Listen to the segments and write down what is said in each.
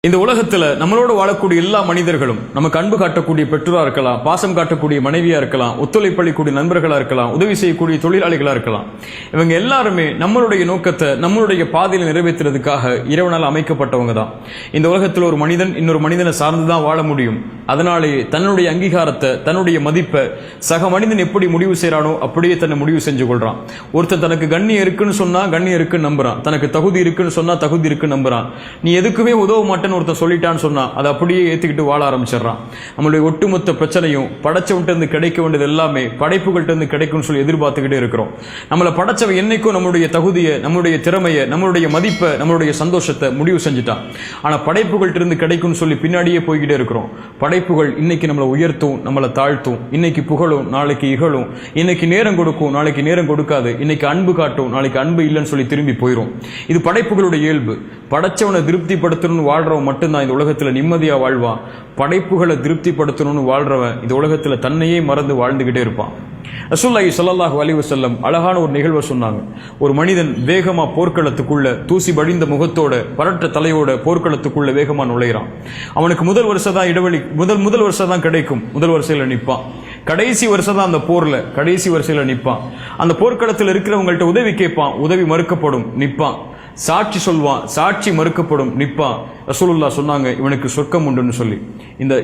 இந்த உலகத்துல நம்மளோட வாழக்கூடிய எல்லா மனிதர்களும் நமக்கு அன்பு காட்டக்கூடிய பெற்றோரா இருக்கலாம், பாசம் காட்டக்கூடிய மனைவியா இருக்கலாம், ஒத்துழைப்பளிக்கூடிய நண்பர்களா இருக்கலாம், உதவி செய்யக்கூடிய தொழிலாளிகளா இருக்கலாம். இவங்க எல்லாருமே நம்மளுடைய நோக்கத்தை நம்மளுடைய பாதையில் நிறைவேற்றுறதுக்காக இறைவனால் அமைக்கப்பட்டவங்க தான். இந்த உலகத்தில் ஒரு மனிதன் இன்னொரு மனிதனை சார்ந்துதான் வாழ முடியும். அதனாலேயே தன்னுடைய அங்கீகாரத்தை, தன்னுடைய மதிப்பை சக மனிதன் எப்படி முடிவு செய்யறானோ அப்படியே தன்னை முடிவு செஞ்சு கொள்றான். ஒருத்தன் தனக்கு கண்ணியம் இருக்குன்னு சொன்னா கண்ணியம் இருக்குன்னு நம்புறான், தனக்கு தகுதி இருக்குன்னு சொன்னா தகுதி இருக்குன்னு நம்புறான். நீ எதுக்குமே உதவ மாட்டேன்னு ஒருத்தன் சொல்லிட்டான்னு சொன்னா அதை அப்படியே ஏத்துக்கிட்டு வாழ ஆரம்பிச்சிடறான். நம்மளுடைய ஒட்டுமொத்த பிரச்சனையும் படைச்சவன்ட்டு இருந்து கிடைக்க வேண்டியது எல்லாமே படைப்புகள்ட்ட இருந்து கிடைக்கும்னு சொல்லி எதிர்பார்த்துக்கிட்டே இருக்கிறோம். நம்மளை படைச்சவன் என்னைக்கும் நம்மளுடைய தகுதியை, நம்மளுடைய திறமையை, நம்மளுடைய மதிப்பை, நம்மளுடைய சந்தோஷத்தை முடிவு செஞ்சுட்டான். ஆனா படைப்புகள்ட்ட இருந்து கிடைக்கும்னு சொல்லி பின்னாடியே போய்கிட்டே இருக்கிறோம். படைப்புகள் இன்னைக்கு நம்மளை உயர்த்தும், நம்மளை தாழ்த்தும், இன்னைக்கு புகழும், நாளைக்கு இகழும், இன்னைக்கு நேரம் கொடுக்கும், நாளைக்கு நேரம் கொடுக்காது, இன்னைக்கு அன்பு காட்டும், நாளைக்கு அன்பு இல்லைன்னு சொல்லி திரும்பி போயிடும். இது படைப்புகளுடைய இயல்பு. படைச்சவனை திருப்திப்படுத்தணும்னு வாழ்றவன் மட்டும்தான் இந்த உலகத்துல நிம்மதியா வாழ்வான். படைப்புகளை திருப்திப்படுத்தணும்னு வாழ்றவன் இந்த உலகத்துல தன்னையே மறந்து வாழ்ந்துகிட்டே இருப்பான். ரசூலுல்லாஹி ஸல்லல்லாஹு அலைஹி வஸல்லம் அழகான ஒரு நிகழ்வை சொன்னாங்க. ஒரு மனிதன் வேகமா போர்க்களத்துக்குள்ள தூசி படிந்த முகத்தோட பரட்ட தலையோட போர்க்களத்துக்குள்ள வேகமா நுழைகிறான். அவனுக்கு முதல் வருஷம் தான் இடைவெளி, முதல் வருஷம் தான் கிடைக்கும், முதல் வரிசையில நிற்பான். கடைசி வருஷம் தான் அந்த போர்ல கடைசி வரிசையில நிற்பான். அந்த போர்க்களத்தில் இருக்கிறவங்கள்ட்ட உதவி கேட்பான், உதவி மறுக்கப்படும், நிற்பான். சாட்சி சொல்வான், சாட்சி மறுக்கப்படும், நிற்பான். ரசூலுல்லாஹ் சொன்னாங்க இவனுக்கு சொர்க்கம் உண்டுன்னு சொல்லி.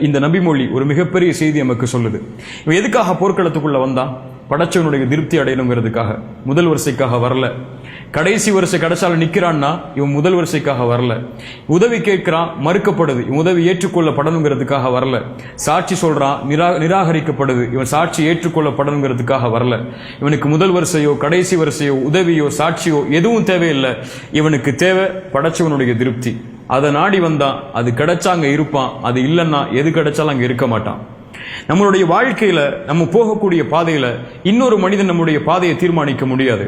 இந்த நபிமொழி ஒரு மிகப்பெரிய செய்தி நமக்கு சொல்லுது. இவன் எதுக்காக போர்க்களத்துக்குள்ள வந்தான்? படைச்சவனுடைய திருப்தி அடையணுங்கிறதுக்காக. முதல் வரிசைக்காக வரல. கடைசி வரிசை கடைசால நிக்கிறான்னா இவன் முதல் வரிசைக்காக வரல. உதவி கேட்கிறான், மறுக்கப்படுது, இவன் உதவி ஏற்றுக்கொள்ளப்படணுங்கிறதுக்காக வரல. சாட்சி சொல்றான், நிராகரிக்கப்படுது, இவன் சாட்சி ஏற்றுக்கொள்ளப்படணுங்கிறதுக்காக வரல. இவனுக்கு முதல் வரிசையோ கடைசி வரிசையோ உதவியோ சாட்சியோ எதுவும் தேவையில்லை. இவனுக்கு தேவை படைச்சவனுடைய திருப்தி. அதை நாடி வந்தான், அது கிடைச்சா அங்க இருப்பான், அது இல்லைன்னா எது கிடைச்சாலும் அங்க இருக்க மாட்டான். நம்மளுடைய வாழ்க்கையில நம்ம போகக்கூடிய பாதையில இன்னொரு மனிதன் நம்முடைய பாதையை தீர்மானிக்க முடியாது.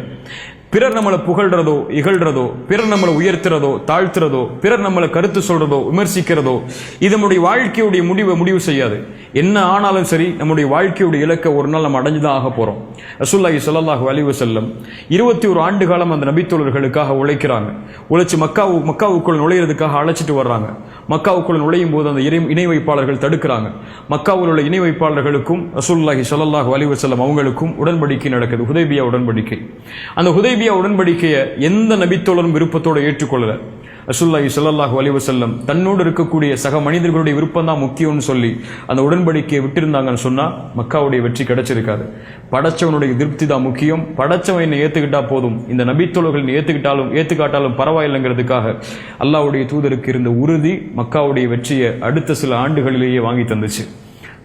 பிறர் நம்மளை புகழ்றதோ இகழ்றதோ, பிறர் நம்மளை உயர்த்துறதோ தாழ்த்துறதோ, பிறர் நம்மளை கருத்து சொல்றதோ விமர்சிக்கிறதோ இது நம்முடைய வாழ்க்கையுடைய முடிவு செய்யாது. என்ன ஆனாலும் சரி நம்முடைய வாழ்க்கையுடைய இலக்கை ஒரு நாள் நம்ம அடைஞ்சுதான் ஆக போறோம். ரசூலுல்லாஹி ஸல்லல்லாஹு அலைஹி வஸல்லம் 21 ஆண்டு காலம் அந்த நபித்தோழர்களுக்காக உழைக்கிறாங்க. உழைச்சு மக்காவுக்குள் நுழையிறதுக்காக அழைச்சிட்டு வர்றாங்க. மக்காவுக்குள் நுழையும் போது அந்த இணை வைப்பாளர்கள் தடுக்கிறாங்க. மக்காவில் உள்ள இணை வைப்பாளர்களுக்கும் ரசூலுல்லாஹி ஸல்லல்லாஹு அலைஹி வஸல்லம் அவங்களுக்கும் உடன்படிக்கை நடக்குது, ஹுதைபியா உடன்படிக்கை. அந்த ஹுதைபியா உடன்படிக்கையை எந்த நபித்தோழரும் விருப்பத்தோட ஏற்றுக்கொள்ளல. ரசூலுல்லாஹி ஸல்லல்லாஹு அலைஹி வஸல்லம் தன்னோடு இருக்கக்கூடிய சக மனிதர்களுடைய விருப்பம் தான் முக்கியம்னு சொல்லி அந்த உடன்படிக்கையை விட்டிருந்தாங்கன்னு சொன்னா மக்காவுடைய வெற்றி கிடைச்சிருக்காது. படைச்சவனுடைய திருப்தி தான் முக்கியம். படைச்சவன் என்னை ஏத்துக்கிட்டா போதும், இந்த நபித்தோழர்கள் ஏத்துக்காட்டாலும் பரவாயில்லைங்கிறதுக்காக அல்லாஹ்வுடைய தூதருக்கு இருந்த உறுதி மக்காவுடைய வெற்றியை அடுத்த சில ஆண்டுகளிலேயே வாங்கி தந்துச்சு.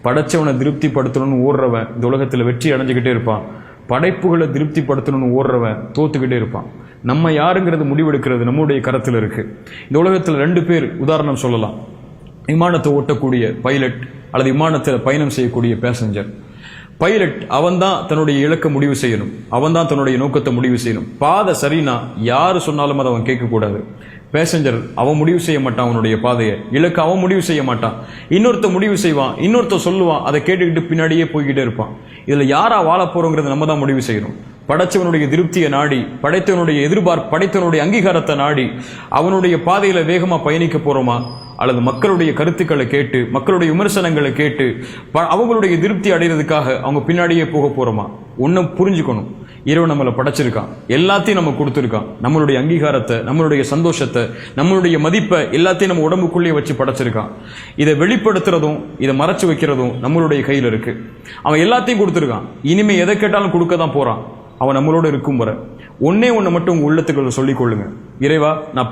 படைச்சவனை திருப்திப்படுத்தணும்னு ஓடுறவன் இந்த உலகத்துல வெற்றி அடைஞ்சுக்கிட்டே இருப்பான். படைப்புகளை திருப்திப்படுத்தணும்னு ஓடுறவன் தோத்துக்கிட்டே இருப்பான். நம்ம யாருங்கிறது முடிவெடுக்கிறது நம்முடைய கரத்தில் இருக்கு. இந்த உலகத்தில் 2 பேர் உதாரணம் சொல்லலாம். விமானத்தை ஓட்டக்கூடிய பைலட் அல்லது விமானத்தில் பயணம் செய்யக்கூடிய பேசஞ்சர். பைலட் அவன் தான் தன்னுடைய இலக்கை முடிவு செய்யணும், அவன் தான் தன்னுடைய நோக்கத்தை முடிவு செய்யணும். பாதை சரினா யாரு சொன்னாலும் அதை அவன் கேட்கக்கூடாது. பேசஞ்சர் அவன் முடிவு செய்ய மாட்டான், அவனுடைய பாதையை இலக்கு அவன் முடிவு செய்ய மாட்டான். இன்னொருத்த முடிவு செய்வான், இன்னொருத்த சொல்லுவான், அதை கேட்டுக்கிட்டு பின்னாடியே போய்கிட்டே இருப்பான். இதுல யாரா வாழ போறோங்கிறது நம்ம தான் முடிவு செய்யணும். படைச்சவனுடைய திருப்தியை நாடி, படைத்தவனுடைய படைத்தவனுடைய அங்கீகாரத்தை நாடி அவனுடைய பாதையில வேகமா பயணிக்க போறோமா, அல்லது மக்களுடைய கருத்துக்களை கேட்டு மக்களுடைய விமர்சனங்களை கேட்டு அவங்களுடைய திருப்தி அடைகிறதுக்காக அவங்க பின்னாடியே போக போறோமா? ஒன்னும் புரிஞ்சுக்கணும், இறைவன் நம்மளை படைச்சிருக்கான், எல்லாத்தையும் நம்ம கொடுத்துருக்கான். நம்மளுடைய அங்கீகாரத்தை, நம்மளுடைய சந்தோஷத்தை, நம்மளுடைய மதிப்பை எல்லாத்தையும் நம்ம உடம்புக்குள்ளேயே வச்சு படைச்சிருக்கான். இதை வெளிப்படுத்துறதும் இதை மறைச்சு வைக்கிறதும் நம்மளுடைய கையில் இருக்கு. அவன் எல்லாத்தையும் கொடுத்துருக்கான், இனிமே எதை கேட்டாலும் கொடுக்க தான் போறான். அவன் நம்மளோட இருக்கும் வர ஒன்னே ஒன்று மட்டும் உங்க உள்ளத்துக்குள்ள சொல்லிக் கொள்ளுங்க. இறைவா, நான்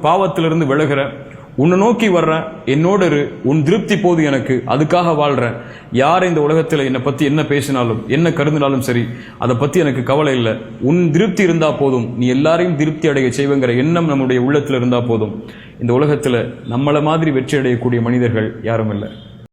பாவத்திலிருந்து விலகிறேன், உன்னை நோக்கி வர்றேன், என்னோட உன் திருப்தி போது எனக்கு, அதுக்காக வாழ்றேன். யார் இந்த உலகத்தில் என்னை பத்தி என்ன பேசினாலும் என்ன கருதினாலும் சரி, அதை பத்தி எனக்கு கவலை இல்லை. உன் திருப்தி இருந்தா போதும், நீ எல்லாரையும் திருப்தி அடைய செய்வங்கிற எண்ணம் நம்முடைய உள்ளத்துல இருந்தா போதும். இந்த உலகத்துல நம்மள மாதிரி வெற்றி அடையக்கூடிய மனிதர்கள் யாரும் இல்லை.